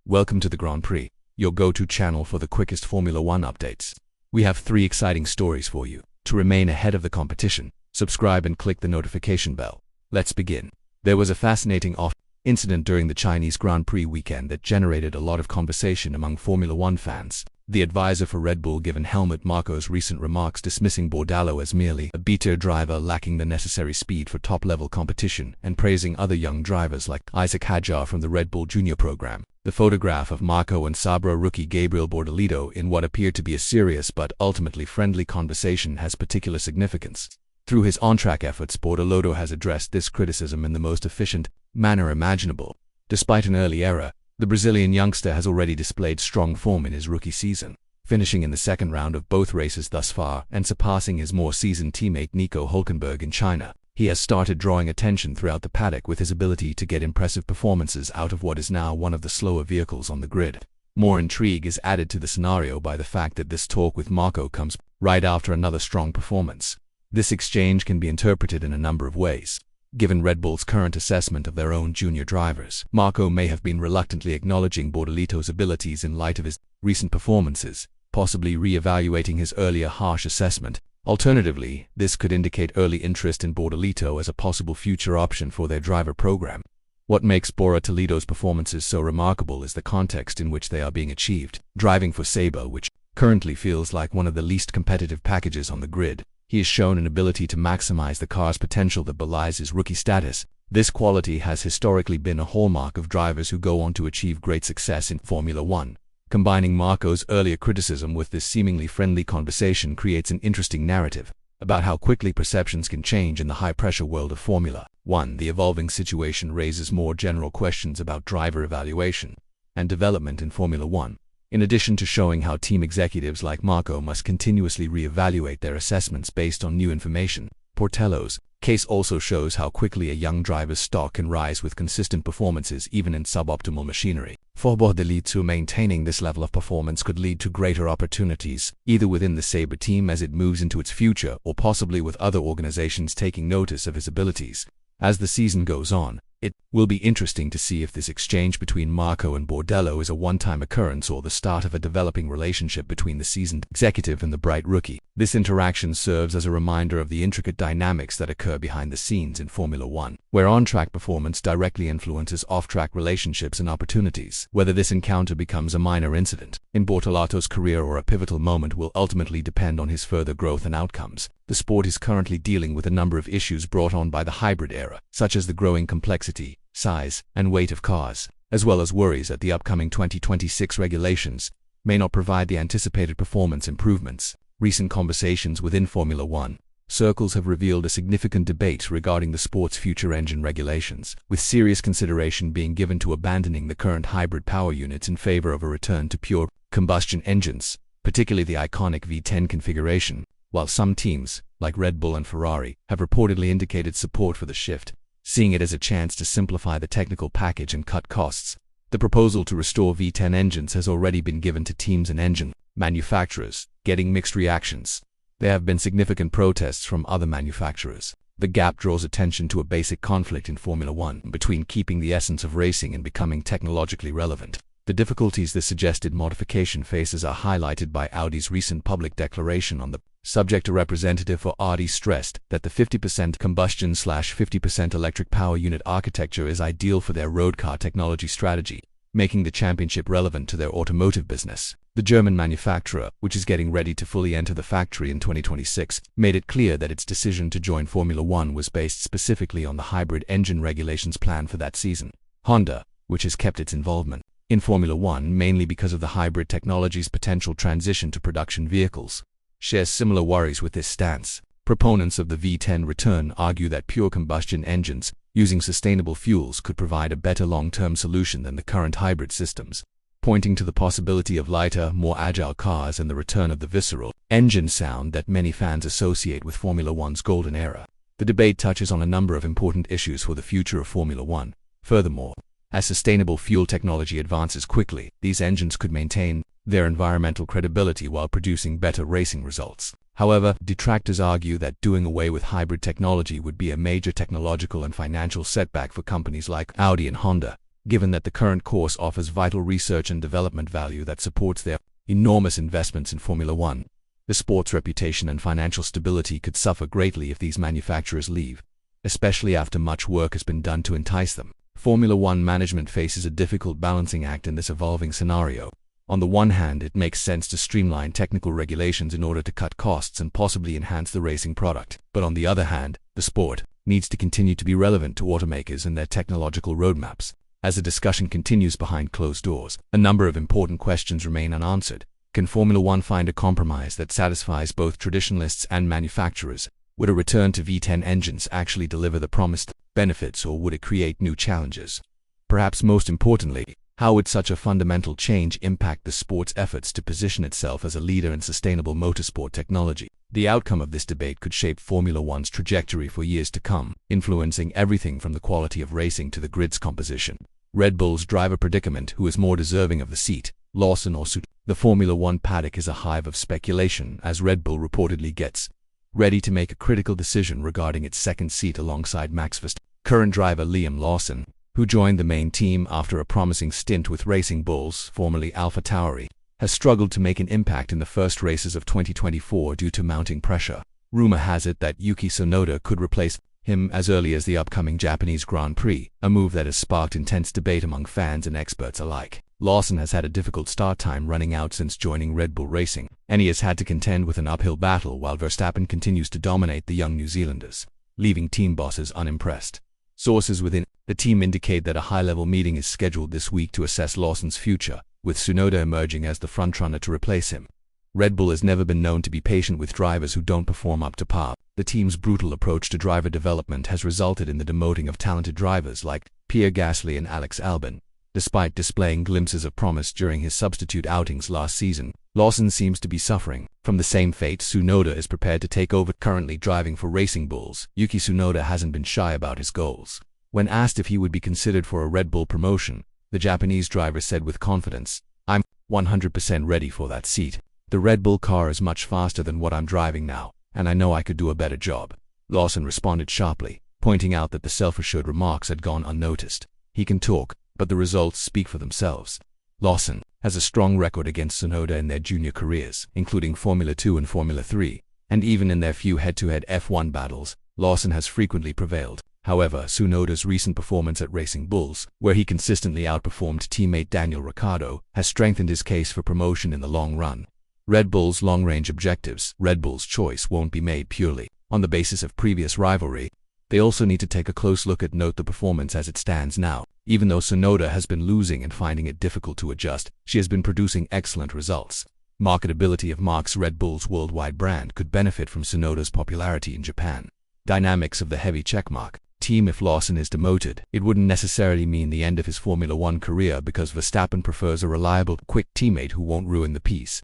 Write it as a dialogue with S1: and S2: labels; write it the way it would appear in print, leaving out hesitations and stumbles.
S1: Welcome to the Grand Prix, your go-to channel for the quickest Formula One updates. We have 3 exciting stories for you. To remain ahead of the competition, subscribe and click the notification bell. Let's begin. There was a fascinating incident during the Chinese Grand Prix weekend that generated a lot of conversation among Formula One fans. The advisor for Red Bull given Helmut Marko's recent remarks dismissing Bordello as merely a beater driver lacking the necessary speed for top-level competition and praising other young drivers like Isaac Hadjar from the Red Bull Junior program. The photograph of Marko and Sabra rookie Gabriel Bordelito in what appeared to be a serious but ultimately friendly conversation has particular significance. Through his on-track efforts, Bordelito has addressed this criticism in the most efficient manner imaginable. Despite an early error, the Brazilian youngster has already displayed strong form in his rookie season, finishing in the second round of both races thus far and surpassing his more seasoned teammate Nico Hülkenberg in China. He has started drawing attention throughout the paddock with his ability to get impressive performances out of what is now one of the slower vehicles on the grid. More intrigue is added to the scenario by the fact that this talk with Marko comes right after another strong performance. This exchange can be interpreted in a number of ways. Given Red Bull's current assessment of their own junior drivers, Marko may have been reluctantly acknowledging Bordelito's abilities in light of his recent performances, possibly re-evaluating his earlier harsh assessment. Alternatively, this could indicate early interest in Bordelito as a possible future option for their driver program. What makes Bordelito's performances so remarkable is the context in which they are being achieved. Driving for Sabre, which currently feels like one of the least competitive packages on the grid, he has shown an ability to maximize the car's potential that belies his rookie status. This quality has historically been a hallmark of drivers who go on to achieve great success in Formula One. Combining Marko's earlier criticism with this seemingly friendly conversation creates an interesting narrative about how quickly perceptions can change in the high-pressure world of Formula One. The evolving situation raises more general questions about driver evaluation and development in Formula One. In addition to showing how team executives like Marko must continuously re-evaluate their assessments based on new information, Bordelito's case also shows how quickly a young driver's stock can rise with consistent performances even in suboptimal machinery. For Bordelito, maintaining this level of performance could lead to greater opportunities, either within the Sabre team as it moves into its future or possibly with other organizations taking notice of his abilities. As the season goes on, it will be interesting to see if this exchange between Marko and Bordello is a one-time occurrence or the start of a developing relationship between the seasoned executive and the bright rookie. This interaction serves as a reminder of the intricate dynamics that occur behind the scenes in Formula One, where on-track performance directly influences off-track relationships and opportunities. Whether this encounter becomes a minor incident in Bordelito's career or a pivotal moment will ultimately depend on his further growth and outcomes. The sport is currently dealing with a number of issues brought on by the hybrid era, such as the growing complexity, size, and weight of cars, as well as worries that the upcoming 2026 regulations may not provide the anticipated performance improvements. Recent conversations within Formula One circles have revealed a significant debate regarding the sport's future engine regulations, with serious consideration being given to abandoning the current hybrid power units in favor of a return to pure combustion engines, particularly the iconic V10 configuration. While some teams, like Red Bull and Ferrari, have reportedly indicated support for the shift, seeing it as a chance to simplify the technical package and cut costs, the proposal to restore V10 engines has already been given to teams and engine manufacturers, getting mixed reactions. There have been significant protests from other manufacturers. The gap draws attention to a basic conflict in Formula One between keeping the essence of racing and becoming technologically relevant. The difficulties the suggested modification faces are highlighted by Audi's recent public declaration on the subject. A representative for Audi stressed that the 50% combustion/50% electric power unit architecture is ideal for their road car technology strategy, making the championship relevant to their automotive business. The German manufacturer, which is getting ready to fully enter the factory in 2026, made it clear that its decision to join Formula One was based specifically on the hybrid engine regulations planned for that season. Honda, which has kept its involvement in Formula One mainly because of the hybrid technology's potential transition to production vehicles, shares similar worries with this stance. Proponents of the V10 return argue that pure combustion engines using sustainable fuels could provide a better long-term solution than the current hybrid systems, pointing to the possibility of lighter, more agile cars and the return of the visceral engine sound that many fans associate with Formula One's golden era. The debate touches on a number of important issues for the future of Formula One. Furthermore, as sustainable fuel technology advances quickly, these engines could maintain their environmental credibility while producing better racing results. However, detractors argue that doing away with hybrid technology would be a major technological and financial setback for companies like Audi and Honda, given that the current course offers vital research and development value that supports their enormous investments in Formula One. The sport's reputation and financial stability could suffer greatly if these manufacturers leave, especially after much work has been done to entice them. Formula One management faces a difficult balancing act in this evolving scenario. On the one hand, it makes sense to streamline technical regulations in order to cut costs and possibly enhance the racing product. But on the other hand, the sport needs to continue to be relevant to automakers and their technological roadmaps. As the discussion continues behind closed doors, a number of important questions remain unanswered. Can Formula One find a compromise that satisfies both traditionalists and manufacturers? Would a return to V10 engines actually deliver the promised benefits, or would it create new challenges? Perhaps most importantly, how would such a fundamental change impact the sport's efforts to position itself as a leader in sustainable motorsport technology? The outcome of this debate could shape Formula One's trajectory for years to come, influencing everything from the quality of racing to the grid's composition. Red Bull's driver predicament: who is more deserving of the seat, Lawson or Tsunoda? The Formula One paddock is a hive of speculation, as Red Bull reportedly gets ready to make a critical decision regarding its second seat alongside Max Verstappen. Current driver Liam Lawson, who joined the main team after a promising stint with Racing Bulls, formerly AlphaTauri, has struggled to make an impact in the first races of 2024 due to mounting pressure. Rumor has it that Yuki Tsunoda could replace him as early as the upcoming Japanese Grand Prix, a move that has sparked intense debate among fans and experts alike. Lawson has had a difficult start time running out since joining Red Bull Racing, and he has had to contend with an uphill battle while Verstappen continues to dominate the young New Zealanders, leaving team bosses unimpressed. Sources within the team indicate that a high-level meeting is scheduled this week to assess Lawson's future, with Tsunoda emerging as the frontrunner to replace him. Red Bull has never been known to be patient with drivers who don't perform up to par. The team's brutal approach to driver development has resulted in the demoting of talented drivers like Pierre Gasly and Alex Albon. Despite displaying glimpses of promise during his substitute outings last season, Lawson seems to be suffering from the same fate Tsunoda is prepared to take over. Currently driving for Racing Bulls, Yuki Tsunoda hasn't been shy about his goals. When asked if he would be considered for a Red Bull promotion, the Japanese driver said with confidence, "I'm 100% ready for that seat. The Red Bull car is much faster than what I'm driving now, and I know I could do a better job." Lawson responded sharply, pointing out that the self-assured remarks had gone unnoticed. He can talk, but the results speak for themselves. Lawson has a strong record against Tsunoda in their junior careers, including Formula 2 and Formula 3, and even in their few head-to-head F1 battles, Lawson has frequently prevailed. However, Tsunoda's recent performance at Racing Bulls, where he consistently outperformed teammate Daniel Ricciardo, has strengthened his case for promotion in the long run. Red Bull's long-range objectives: Red Bull's choice won't be made purely on the basis of previous rivalry. They also need to take a close look at the performance as it stands now. Even though Tsunoda has been losing and finding it difficult to adjust, she has been producing excellent results. Marketability of Mark's Red Bull's worldwide brand could benefit from Tsunoda's popularity in Japan. Dynamics of the heavy checkmark team: if Lawson is demoted, it wouldn't necessarily mean the end of his Formula One career, because Verstappen prefers a reliable, quick teammate who won't ruin the peace.